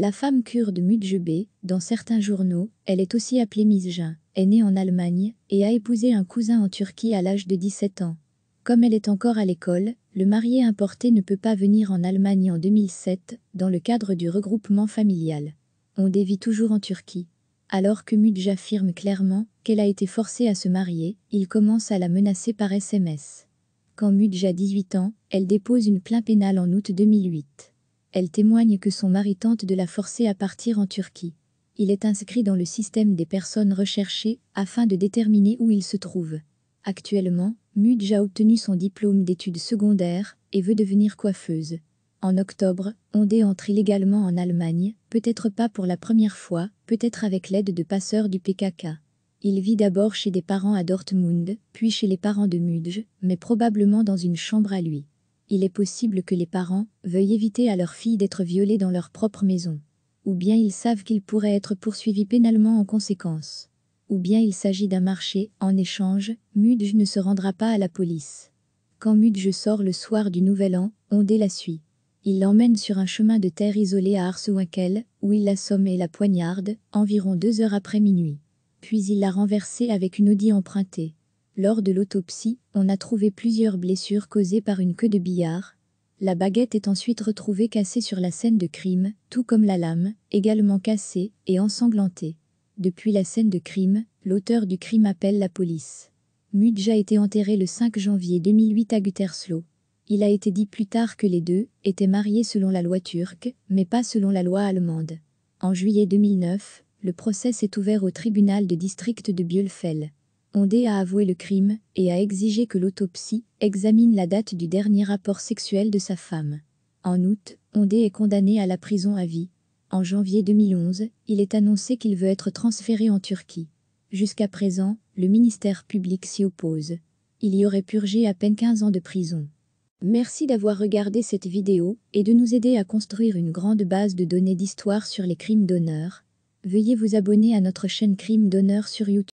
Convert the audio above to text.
La femme kurde Müjde B, dans certains journaux, elle est aussi appelée Misja, est née en Allemagne et a épousé un cousin en Turquie à l'âge de 17 ans. Comme elle est encore à l'école, le marié importé ne peut pas venir en Allemagne en 2007, dans le cadre du regroupement familial. On vit toujours en Turquie. Alors que Müjde affirme clairement qu'elle a été forcée à se marier, il commence à la menacer par SMS. Quand Müjde a 18 ans, elle dépose une plainte pénale en août 2008. Elle témoigne que son mari tente de la forcer à partir en Turquie. Il est inscrit dans le système des personnes recherchées afin de déterminer où il se trouve. Actuellement, Müjde a obtenu son diplôme d'études secondaires et veut devenir coiffeuse. En octobre, Ondé entre illégalement en Allemagne, peut-être pas pour la première fois, peut-être avec l'aide de passeurs du PKK. Il vit d'abord chez des parents à Dortmund, puis chez les parents de Müjde, mais probablement dans une chambre à lui. Il est possible que les parents veuillent éviter à leur fille d'être violée dans leur propre maison. Ou bien ils savent qu'ils pourraient être poursuivis pénalement en conséquence. Ou bien il s'agit d'un marché, en échange, Müjde ne se rendra pas à la police. Quand Müjde sort le soir du Nouvel An, Ondé la suit. Il l'emmène sur un chemin de terre isolé à Arsewinkel, où il l'assomme et la poignarde, environ 2 heures après minuit. Puis il l'a renversée avec une Audi empruntée. Lors de l'autopsie, on a trouvé plusieurs blessures causées par une queue de billard. La baguette est ensuite retrouvée cassée sur la scène de crime, tout comme la lame, également cassée et ensanglantée. Depuis la scène de crime, l'auteur du crime appelle la police. Müjde a été enterré le 5 janvier 2008 à Gütersloh. Il a été dit plus tard que les deux étaient mariés selon la loi turque, mais pas selon la loi allemande. En juillet 2009, le procès s'est ouvert au tribunal de district de Bielefeld. Ondé a avoué le crime et a exigé que l'autopsie examine la date du dernier rapport sexuel de sa femme. En août, Ondé est condamné à la prison à vie. En janvier 2011, il est annoncé qu'il veut être transféré en Turquie. Jusqu'à présent, le ministère public s'y oppose. Il y aurait purgé à peine 15 ans de prison. Merci d'avoir regardé cette vidéo et de nous aider à construire une grande base de données d'histoire sur les crimes d'honneur. Veuillez vous abonner à notre chaîne Crimes d'honneur sur YouTube.